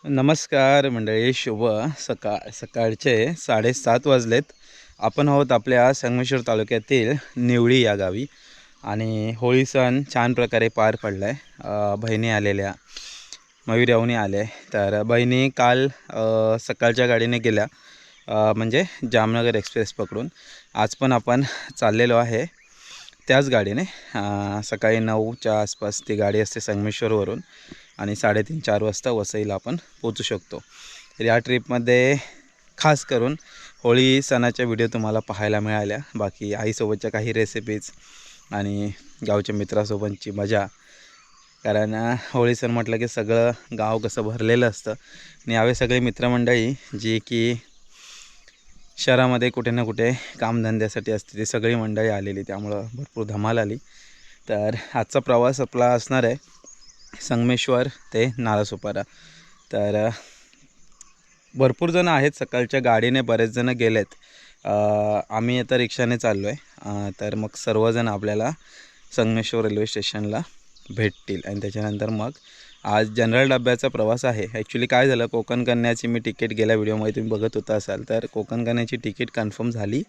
नमस्कार मंडळी, शुभ सकाळचे 7:30 वाजलेत. आपण आहोत आपल्या संगमेश्वर तालुक्यातील निवळी या गावी आणि होळी सण छान प्रकारे पार पडला आहे. बहिणी आलेल्या, मयूर येऊनी आले. तर बहिणी काल सकाळच्या गाडीने गेल्या, म्हणजे जामनगर एक्सप्रेस पकडून. आज पण आपण चाललेलो आहे त्याच गाडीने. सकाळी 9च्या आसपास ती गाडी असते संगमेश्वरवरून आणि 3:30-4 वाजता वसईला आपण पोचू शकतो. तर या ट्रिपमध्ये खास करून होळी सणाच्या व्हिडिओ तुम्हाला पाहायला मिळाल्या. बाकी आईसोबतच्या काही रेसिपीज आणि गावच्या मित्रासोबतची मजा. कारण होळी सण म्हटलं की सगळं गाव कसं भरलेलं असतं आणि यावे सगळे मित्रमंडळी जी की शहरामध्ये कुठे ना कुठे कामधंद्यासाठी असते, ती सगळी मंडळी आलेली, त्यामुळं भरपूर धमाल आली. तर आजचा प्रवास आपला असणार आहे संगमेश्वर ते नालासोपारा. तर भरपूर जण आहेत, सकाळच्या गाडीने बरेच जण गेलेत. आम्ही आता रिक्षाने चाललो आहे. तर मग सर्वजण आपल्याला संगमेश्वर रेल्वे स्टेशनला भेटतील आणि त्याच्यानंतर मग आज जनरल डब्याचा प्रवास आहे. ॲक्च्युली काय झालं, कोकण कन्याची मी तिकीट गेल्या व्हिडिओमध्ये तुम्ही बघत होता असाल, तर कोकण कन्याची तिकीट कन्फर्म झाली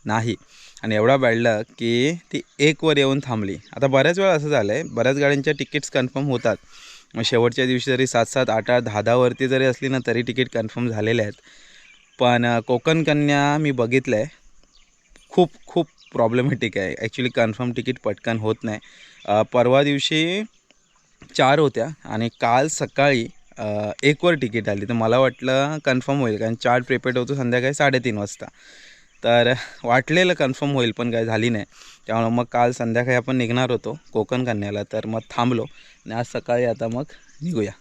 नाही आणि एवढा बॅडला की ती 1वर येऊन थांबली. आता बऱ्याच वेळा असं झालं आहे, बऱ्याच गाड्यांच्या तिकीट्स कन्फर्म होतात, मग शेवटच्या दिवशी जरी 7-7, 8-8, 10-10वरती जरी असली ना तरी तिकीट कन्फर्म झालेले आहेत. पण कोकण कन्या मी बघितलं आहे, खूप खूप प्रॉब्लेमॅटिक आहे. ॲक्च्युली कन्फर्म तिकीट पटकन होत नाही. परवा दिवशी 4 होत्या आणि काल सकाळी 1वर तिकीट आली. तर मला वाटलं कन्फर्म होईल, कारण 4 प्रिपेड होतो संध्याकाळी 3:30 वाजता. तर वाटलेलं कन्फर्म होईल, पण काय झाली नाही. त्यामुळं मग काल संध्याकाळी आपण निघणार होतो कोकण कन्याला, तर मग थांबलो आणि आज सकाळी आता मग निघूया.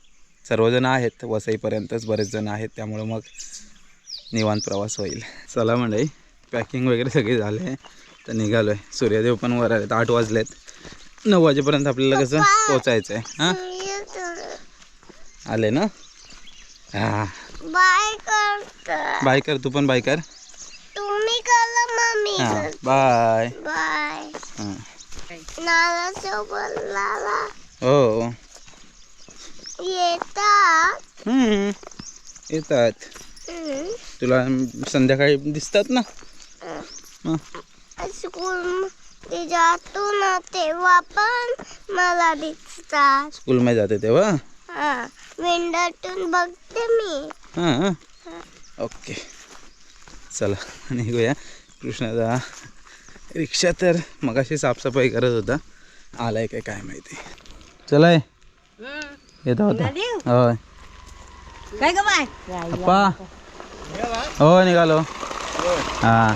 सर्वजण आहेत, वसईपर्यंतच बरेच जण आहेत, त्यामुळं मग निवांत प्रवास होईल. चला मंडळी, पॅकिंग वगैरे सगळे झाले, तर निघालो आहे. सूर्यदेव पण वर आलेत. 8 वाजलेत. 9 वाजेपर्यंत आपल्याला कसं पोचायचं आहे. हां, आले ना. हां, बाय कर, तू पण बाय कर. तुम्ही करा मम्मी. हां, बाय. बाय. हां, नाला सोबत हो येतात. येतात. तुला संध्याकाळी दिसतात ना. हां, स्कूल ते जातो ना तेव्हा पण मला दिसतात. स्कूलमध्ये जाते तेव्हा. हा, विंडोतून बघते मी. हां, ओके, चला निघूया. कृष्णाचा रिक्षा तर मगाशी साफसफाई करत होता, आलाय काय माहिती. चला येता होता. होय काय ग बाय? अप्पा, हो निघालो. हां,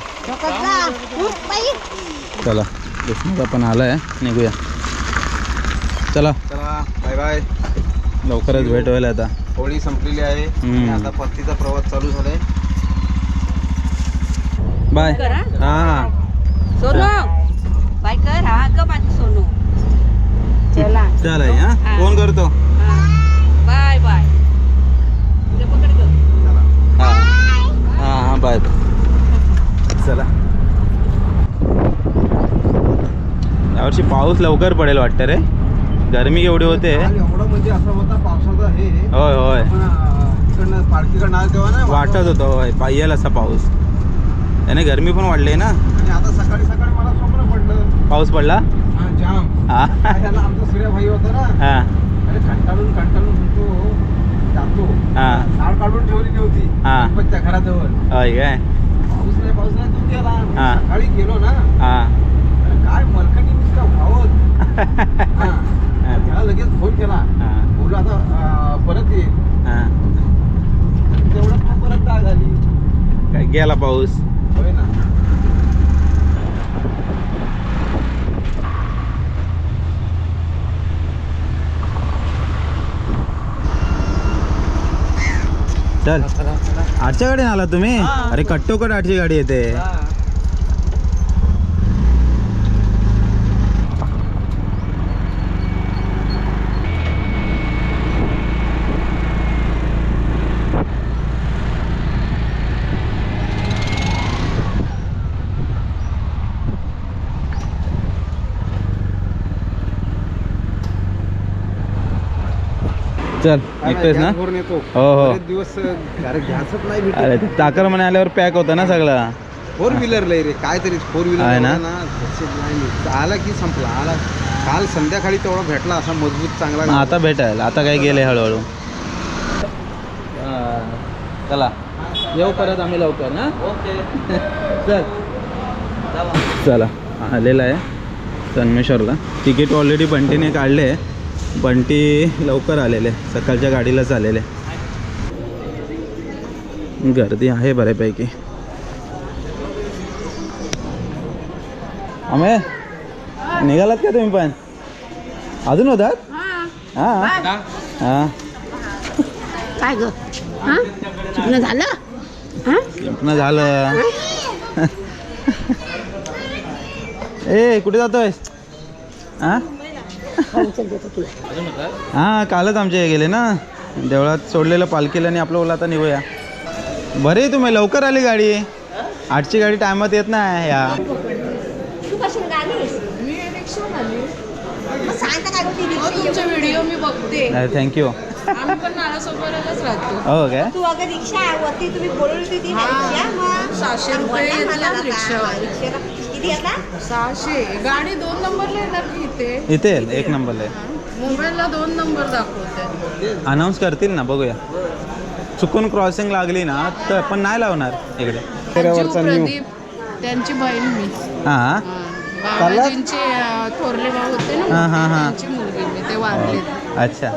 चला कृष्णाचा पण आलाय, निघूया. चला चला, बाय बाय. लवकरच भेट होईल आता. होळी संपलेली आहे आणि आता परतीचा प्रवास चालू झालाय. बाय. हां सोनू बाय कर. हा ग माझी सोनू. चला चला. हां, फोन करतो. Bye bye. तुझे पकड ग. हां हां, बाय. चला, यावर्षी पाऊस लवकर पडेल वाटतं रे. गरमी एवढी होते. एवढं म्हणजे असं होता पावसाचा हे. होय होय, इकडनं पालखीकडनं आलं तेव्हा ना वाटत होतं होय पाहिजेल असा पाऊस. त्याने गरमी पण वाढली ना. आणि आता सकाळी सकाळी मला स्वप्न पडलं, पाऊस पडला. हा जाम. हां त्याला आमचा सूर्यभाई होता ना, हां अरे कंटाळून म्हणतो जातो. हां झाड काढून ठेवली होती हां. गणपतीच्या घराजवळ. होय काय. पाऊस नाही तू गेला. हा. सकाळी गेलो ना, हां अरे काय मलकणी नुसतं भावत. हा, त्याला लगेच फोन केला, हां बोललो आता परत ये. हां, तेवढं परत जाग आली. काय गेला पाऊस. होय ना. चल, आठच्या गाडीने आला तुम्ही. अरे कट्टोकट 8ची गाडी येते. चल निघतोयस ना? भरून येतो हो हो. बरेच दिवस अरे गॅसच नाही भेटत. अरे टाकर म्हणे आल्यावर पॅक होता ना सगळा. 4 व्हीलर लय रे काय तरी 4 व्हीलर आहे ना? आला की संपला. आला काल संध्याकाळी तेवढा भेटला असा मजबूत चांगला. मग आता भेटेल. आता काय गेले हळूहळू. चला येऊ परत आम्ही लवकर ना. चल चला आलेला आहे संगमेश्वरला. तिकीट ऑलरेडी बंटीने काढले. बंटी लवकर आलेले, सकाळच्या गाडीलाच आलेले. गर्दी आहे बऱ्यापैकी. आम्ही निघालात का तुम्ही पण? अजून होतात? हां हां. काय ग हा चिकन झालं हा न झालं. ए कुठे जातोय? हां हां कालच आमचे गेले ना देवळात सोडलेलं पालखीला आणि आपलं बोला आता निघूया. बरे तुम्ही लवकर आली गाडी. 8ची गाडी टायमात येत नाही या. तुमचे व्हिडिओ मी बघते. थँक्यू. आम्ही पण नालासोबतच राहतो. हो काय? तू अगं रिक्षा वरती तुम्ही बोलवली होती ती रिक्षा मग 600 रुपये घेतला मला रिक्षावाला. रिक्षाला किती आता 600. गाडी 2 नंबरला येणार की इथे. इथे 1 नंबरला आहे. मोबाईलला 2 नंबर दाखवते. अनाऊन्स करतील ना बघूया. चुकून क्रॉसिंग लागली ना तर पण नाही लावणार इकडे. अंजू प्रदीप त्यांची बहीण मी. हां बाबाजींचे थोरले भाऊ होते ना हां, हां, हां. त्यांची मुलगी मी. ते वारले. अच्छा.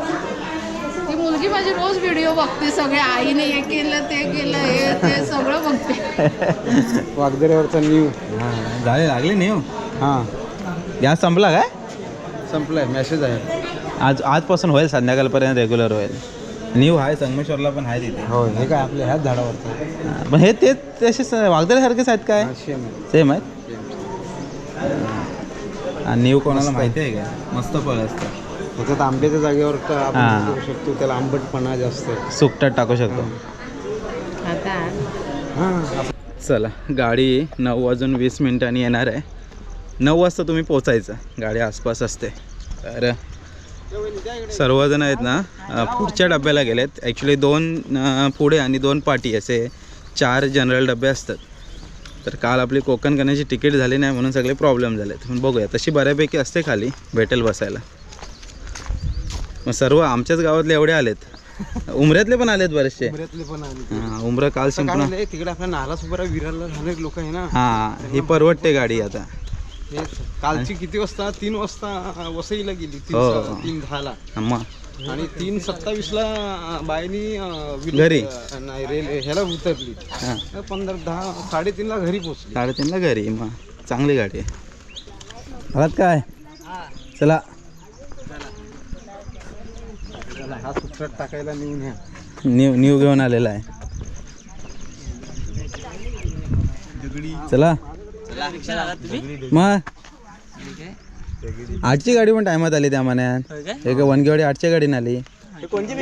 ती मुलगी माझी रोज व्हिडिओ बघते. सगळे आईने हे केलं ते केलं हे ते सगळं बघते. वागदऱ्यावरचा न्यू. झाले लागले नाही हो. हां गॅस संपला काय? संपलाय. मेसेज आहे. आजपासून होईल संध्याकाळपर्यंत रेग्युलर होईल. न्यू आहे संगमेश्वरला पण आहे तिथे. हो हे काय आपल्या ह्याच झाडावरचं. हां, पण हे तेच तसेच वागदऱ्यासारखेच आहेत काय? सेम सेम आहेत. आणि न्यू कोणाला माहिती आहे का? मस्त फळ असतं. त्याच्यात आंब्याच्या जागेवर तर आपण हां. करू शकतो. त्याला आंबटपणा जास्त आहे. सुकटात टाकू शकतो. आता हां चला गाडी 9:20 येणार आहे. 9 वाजता तुम्ही पोचायचं. गाडी आसपास असते. तर सर्वजण आहेत ना पुढच्या डब्याला गेलेत. ॲक्च्युली 2 पुढे आणि 2 पाठी असे 4 जनरल डबे असतात. तर काल आपली कोकण करण्याची तिकीट झाली नाही म्हणून सगळे प्रॉब्लेम झालेत. पण बघूया तशी बऱ्यापैकी असते खाली भेटेल बसायला. मग सर्व आमच्याच गावातले एवढे आलेत. उमऱ्यातले पण आलेत बरेचसे. उमऱ्यातले पण आले. हां उमरा काल संपूर्ण. तिकडे आपल्या नालासोबत विरारला राहणारे लोक आहे ना. हां ही परवडते गाडी आता. हे कालची किती वाजता? 3 वाजता वसईला गेली. हो. 3:10ला मग आणि 3:27ला बाईनी घरी? नाही रेल ह्याला उतरली. हां 10 3:30ला घरी पोहोचली. 3:30ला घरी. मग चांगली गाडी आहे. घरात काय? चला हा सुट्टात टाकायला नेऊन ह्या. न्यू घेऊन आलेला आहे. चला मग 8ची गाडी पण टायमात आली त्या मनात. एक वनगेवाडी 8च्या गाडीने आली. कोणती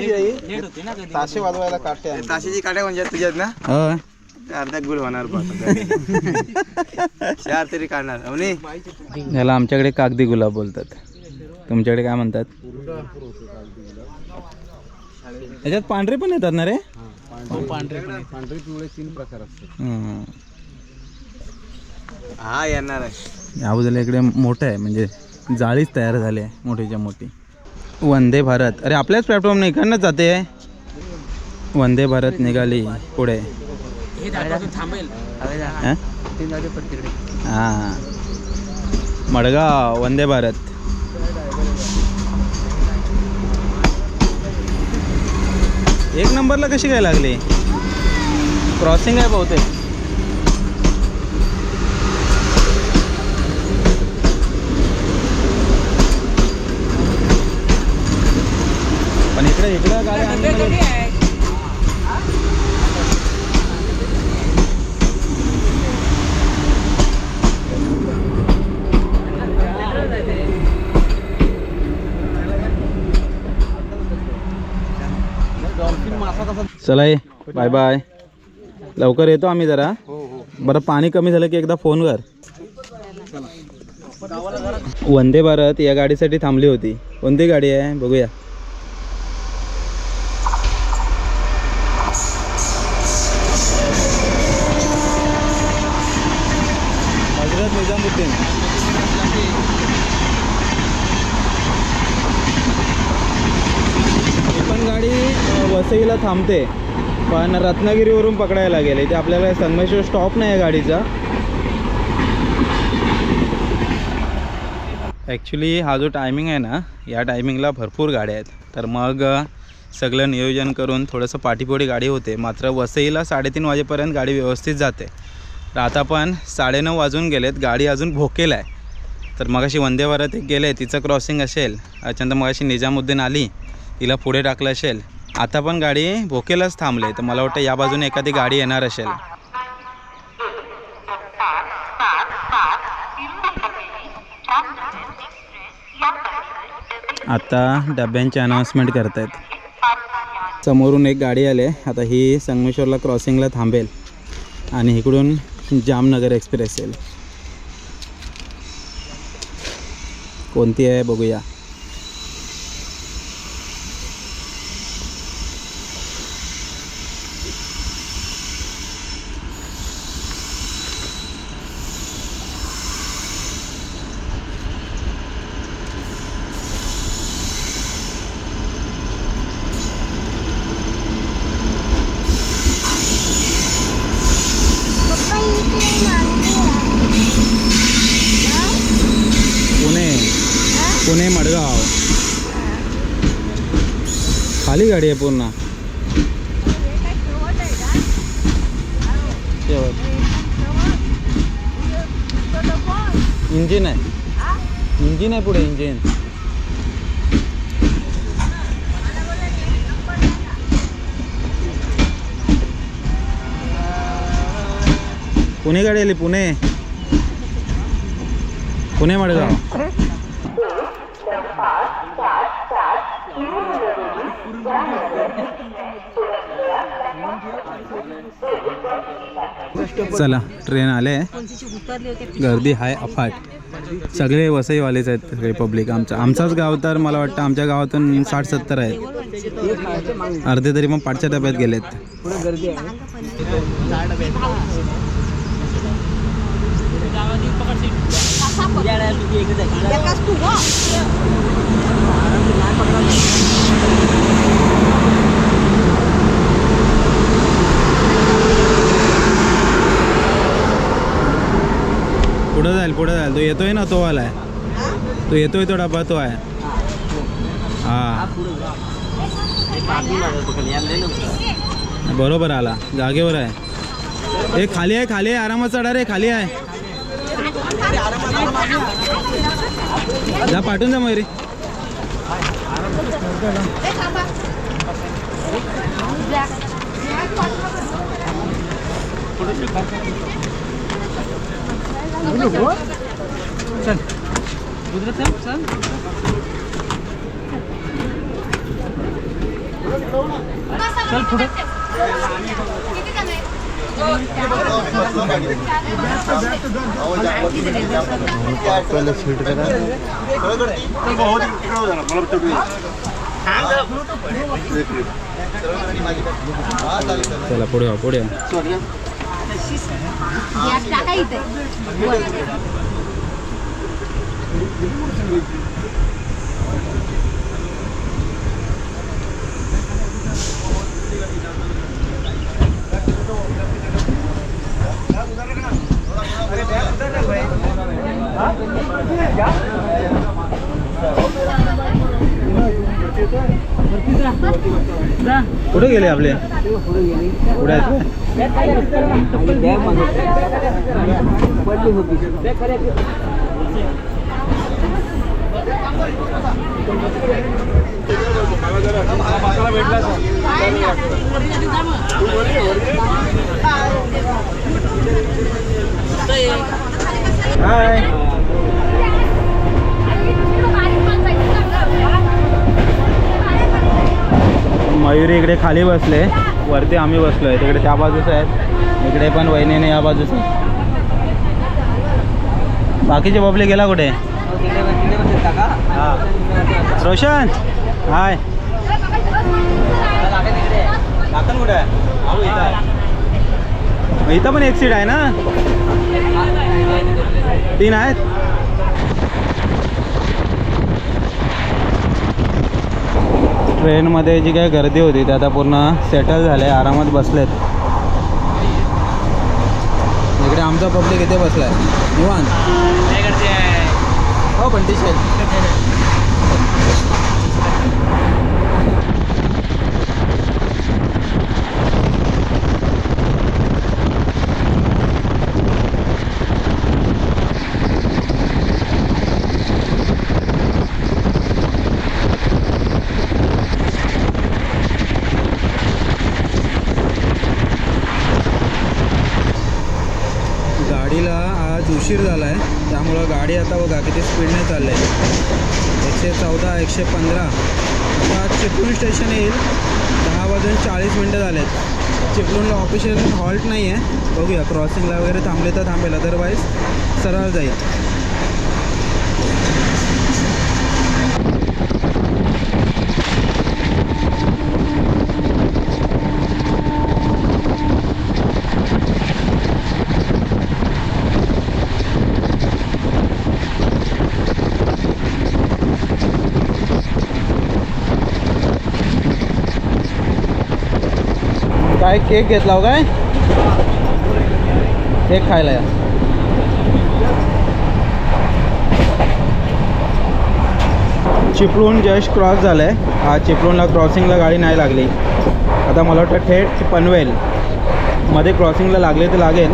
ताशे वाजवायला काट्या. ताशेची काट्या म्हणजे तुझ्यात ना. हो अर्धा गुल होणार 4 तरी काढणार. याला आमच्याकडे कागदी गुलाब बोलतात. तुमच्याकडे काय म्हणतात? याच्यात पांढरे पण येतात ना रे? पांढरे पिवळे 3 प्रकार असतात. हं. हा येणार आहे. या बाजूला इकडे मोठं आहे म्हणजे जाळीच तयार झाली आहे मोठीच्या मोठी. वंदे भारत. अरे आपल्याच प्लॅटफॉर्म इकडनंच जाते. वंदे भारत निघाली पुढे. हां मडगाव वंदे भारत. एक नंबरला कशी काय लागली? क्रॉसिंग आहे बहुतेक. पण इकडे गाडी आणली. चला ये बाय बाय. लवकर येतो आम्ही जरा. बरं पाणी कमी झालं की एकदा फोन कर. वंदे भारत या गाडीसाठी थांबली होती. कोणती गाडी आहे बघूया. 16. ही पण गाडी वसईला थांबते, पण रत्नागिरीवरून पकडायला लागेल. इथे आपल्याला संगमेश्वर स्टॉप नाही आहे गाडीचा. ॲक्च्युली हा जो टायमिंग आहे ना, या टायमिंगला भरपूर गाड्या आहेत, तर मग सगळं नियोजन करून थोडंसं पाठीपोटी गाडी होते. मात्र वसईला 3:30 वाजेपर्यंत गाडी व्यवस्थित जाते. तर आता पण 9:30 वाजून गेलेत, गाडी अजून भोकेला आहे. तर मगाशी वंदे भारत एक गेले, तिचं क्रॉसिंग असेल. त्याच्यानंतर मगाशी निजामुद्दीन आली, तिला पुढे टाकलं असेल. आता पण गाडी भोकेलाच थांबले, तर मला वाटतं या बाजूने एखादी गाडी येणार असेल. आता डब्यांची अनाऊन्समेंट करतायत. समोरून एक गाडी आली आहे. आता ही संगमेश्वरला क्रॉसिंगला थांबेल आणि इकडून जामनगर एक्सप्रेस येईल. कोणती आहे बघूया. पुणे मडगाव खाली गाडी आहे पूर्ण. इंजिन आहे, इंजिन आहे पुढे, इंजिन. पुणे गाडी आली, पुणे पुणे मडगाव. चला ट्रेन आले, गर्दी आहे अफाट. सगळे वसईवालेच आहेत रिपब्लिक. आमचाच गाव तर मला वाटतं आमच्या गावातून 60-70 आहेत. अर्धे तरी मग पाठच्या डब्यात गेलेत. पुढे जाईल तो येतोय ना, तो आलाय, तो येतोय, तो डबा तो आहे. हा बरोबर आला, जागेवर आहे. खाली आहे, खाली आहे, आरामात चढा रे, खाली आहे. जा पाठवून जा मयुरी. चल पुढे. चला पुढे पुढे. कुठे गेले आपले? पुढे मयुरी इकडे खाली बसले, वरती आम्ही बसलोय. तिकडे त्या बाजूच आहेत, इकडे पण वहिनीने या बाजूच. बाकीचे बबले गेला कुठे? रोशन हाय, दाखल कुठे आहे? इथं पण एक सीट आहे ना. 3 आहेत. ट्रेनमध्ये जी काही गर्दी होती ते आता पूर्ण सेटल झाले, आरामात बसलेत. इकडे आमचा पब्लिक इथे बसलाय निवांत. हो पण गाडीला आज उशीर झाला आहे, त्यामुळं गाडी आता बघा किती स्पीडने चाललं आहे. 114, 115. आता चिपळूण स्टेशन येईल. 10:40 झालेत. चिपळूणला ऑफिशियल हॉल्ट नाही आहे. बघूया क्रॉसिंगला वगैरे थांबले तर थांबेल, अदरवाईज सरळ जाईल. काय केक घेतला हो काय? केक खायला या. चिपळूण जस्ट क्रॉस झालं आहे. आज चिपळूणला क्रॉसिंगला गाडी नाही लागली. आता मला वाटतं थेट पनवेल मध्ये क्रॉसिंगला लागले तर लागेल.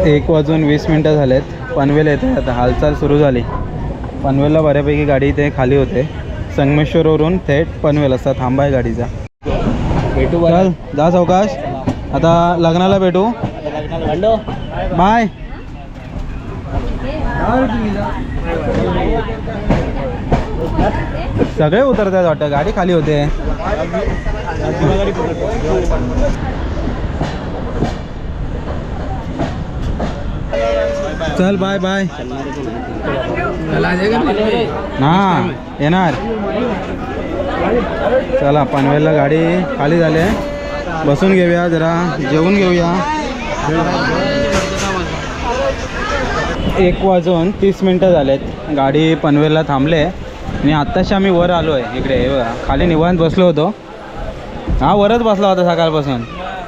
एक वाजून 20 मिनटं झालेत. पनवेल येते आता हालचाल सुरू झाली. पनवेलला बऱ्यापैकी गाडी इथे खाली होते. संगमेश्वरवरून थेट पनवेल असा थांबा आहे गाडीचा. भेटू चल जा सावकाश. आता लग्नाला भेटू. बाय. सगळे उतरतात वाटतं, गाडी खाली होते. चल बाय बाय. हां येणार. चला पनवेलला गाडी खाली झाली आहे. बसून घेऊया, जरा जेवून घेऊया. 1 वाजून 30 मिनटं झालेत. गाडी पनवेलला थांबले आणि आत्ताशी आम्ही वर आलो आहे. इकडे हे बघा, खाली निवांत बसलो होतो. हा वरच बसला होता सकाळपासून.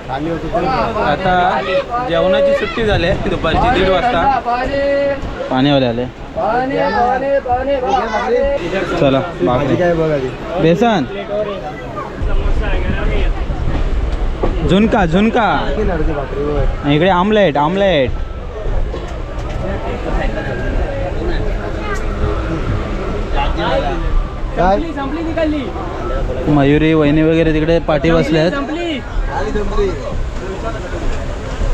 खाली होतो ते. आता जेवणाची सुट्टी झाली आहे दुपारची 1:30 वाजता. पाणीवाले आले. चला भाजी भाकरी काय बघा ती. बेसन झुणका झुणका किती अर्धी भाकरी वर. इकडे आमलेट आमलेट. काय मयुरी वहिनी वगैरे तिकडे पाठी बसल्यात. आली संपली.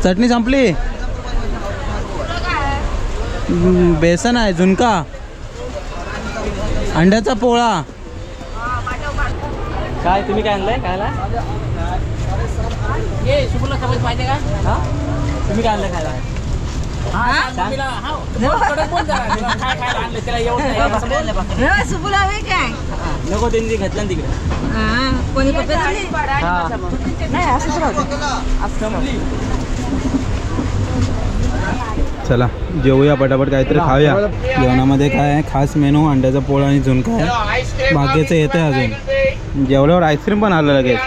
चटणी संपली. बेसन आहे झुणका अंड्याचा पोळा. काय तुम्ही काय आणलंय खायला? ये शुभला समज माहिती का? तुम्ही काय आणलं खायला? सुबुला हवे काय नको त्यांनी घेतलं तिकडे. कोणी नाही असंच राहतं. चला जेवूया पटापट काहीतरी खाऊया. जेवणामध्ये काय आहे खास मेनू अंड्याचा पोळा आणि झुणका आहे. बाकीचं येतं आहे अजून. जेवल्यावर आईस्क्रीम पण आलं लगेच.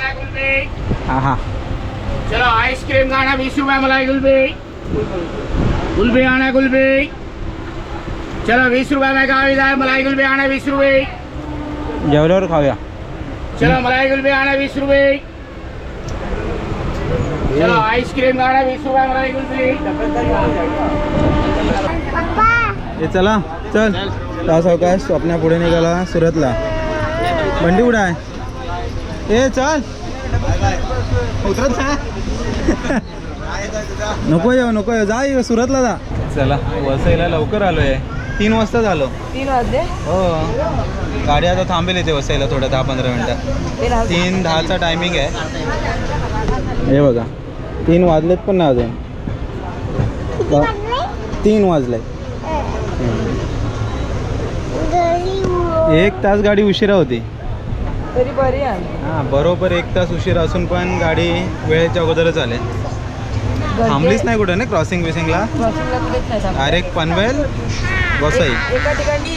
हा हा चलो आइसक्रीम खाना 20 रुपये मलाई कुल्फी कुल्फी आना कुल्फी चलो 20 रुपये में कहा इधर मलाई कुल्फी आना 20 रुपये जेवल्यावर खाऊया. चलो मलाई कुल्फी आना 20 रुपये चलो आइसक्रीम खाना 20 रुपये मलाई कुल्फी हे चला चल. तास अवकाश स्वप्ना पुढे निघाला सुरतला. बंडी कुठं आहे? ए चल उतरत नाही. नको येऊ नको येऊ जा येऊ सुरतला जा. चला वसईला लवकर आलो आहे. 3 वाजता झालो. 3 वाजले. हो गाडी आता थांबेल इथे वसईला थोडं 10-15 मिनटं. 3:10चा टायमिंग आहे. हे बघा 3 वाजलेत पण ना अजून. 3 वाजले. 1 तास गाडी उशिरा होती. तरी बरी आहे. हां बरोबर 1 तास उशिरा असून पण गाडी वेळेच्या अगोदरच आले. थांबलीच नाही कुठे ना क्रॉसिंग विसिंगला. डायरेक्ट पनवेल वसई. एका ठिकाणी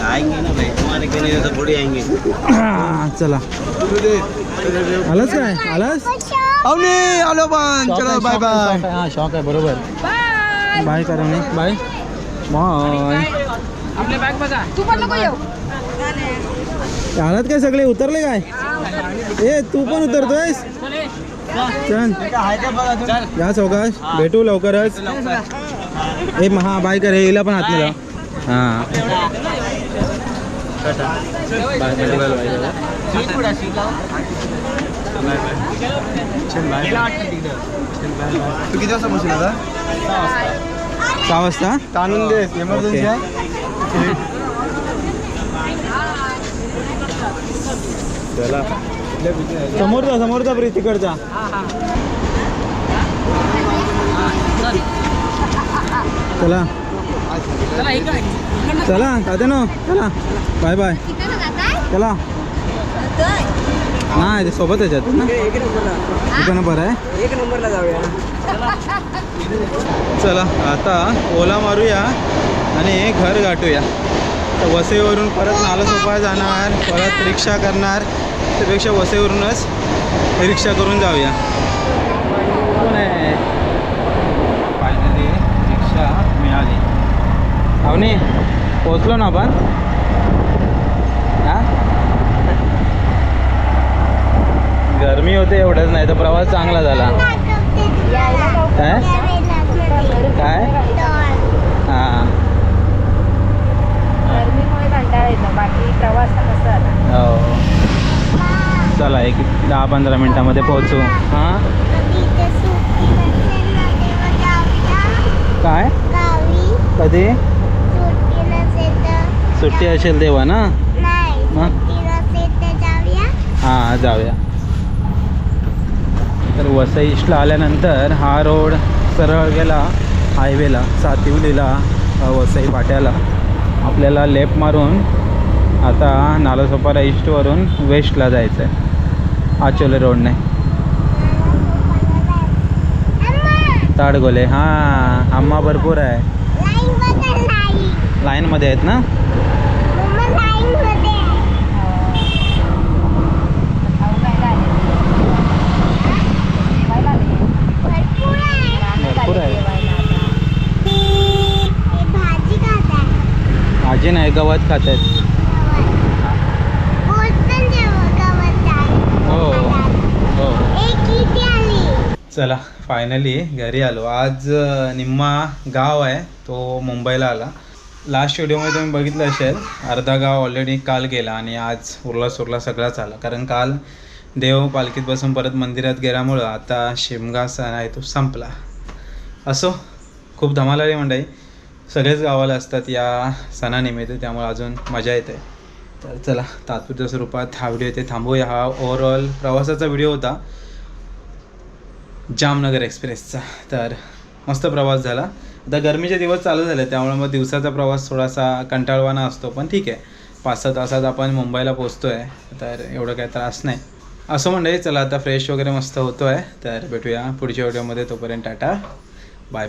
आएंगे ना भाई तुम्हारे कहने से तो थोड़ी आएंगे. चला आलास काय आलास. अवनी आलो पण चलो बाय बाय. हां शॉक आहे बरोबर. बाय करा नाही बाय बाय. आपले बॅग बघा. तू पण नको येऊ. आलात काय सगळे उतरले काय? ए तू पण उतरतोयस. चल या चौकाश भेटू लवकरच. ए हां बाय कर. हिला पण हात मिळा. हां तू किती वाजता बसून आता? 6 वाजता. ताणून दे एमर्जन्सी आहे. चला समोरचा ब्रिज तिकडचा. चला चला तात्या नो चला बाय बाय. चला नाही ते सोबत याच्यात ना. इकडनं बरं आहे. 1 नंबरला जाऊया. चला आता ओला मारूया आणि घर गाठूया. तर वसईवरून परत नालासोपारा जाणार परत रिक्षा करणार त्यापेक्षा वसईवरूनच रिक्षा करून जाऊया. फायनली रिक्षा मिळाली. अवनी पोचलो ना आपण. हां गरमी होते एवढंच नाही तर प्रवास चांगला झाला. काय काय हां गरमीमुळे कंटाळा येतो. बाकी प्रवास कसा झाला? हो चला एक 10-15 मिनटामध्ये पोहोचू. हां काय कधी सुट्टी असेल तेव्हा ना. मग हां जाऊया. तर वसई ईस्टला आल्यानंतर हा रोड सरळ गेला हायवेला सातिवलीला वसई पाट्याला. आपल्याला लेफ्ट मारून आता नालासोपारा ईस्टवरून वेस्टला जायचं आहे आचोले रोडने. ताडगोले हां आम्हा भरपूर आहे. लाईनमध्ये आहेत ना? भरपूर आहे. आजी नाही गवत खात आहेत. हो हो. चला फायनली घरी आलो. आज निम्मा गाव आहे तो मुंबईला आला. लास्ट व्हिडिओमध्ये तुम्ही बघितलं असेल, अर्धा गाव ऑलरेडी काल गेला आणि आज उरला सुरला सगळाच आला. कारण काल देव पालखीत बसून परत मंदिरात गेल्यामुळं आता शिमगा सण आहे तो संपला. असो, खूप धमाल आली मंडळी. सगळेच गावाला असतात या सणानिमित्त, त्यामुळे अजून मजा येते. तर चला तात्पुरत्या स्वरूपात हा व्हिडिओ इथे थांबूया. हा ओव्हरऑल प्रवासाचा व्हिडिओ होता जामनगर एक्सप्रेसचा. तर मस्त प्रवास झाला. आता गरमीचे दिवस चालू झाले त्यामुळे मग दिवसाचा प्रवास थोडासा कंटाळवाणा असतो, पण ठीक आहे. 5-6 तासात आपण मुंबईला पोचतो आहे, तर एवढं काही त्रास नाही. असं मंडळी, चला आता फ्रेश वगैरे मस्त होतो आहे. तर भेटूया पुढच्या व्हिडिओमध्ये. तोपर्यंत टाटा बाय बाय.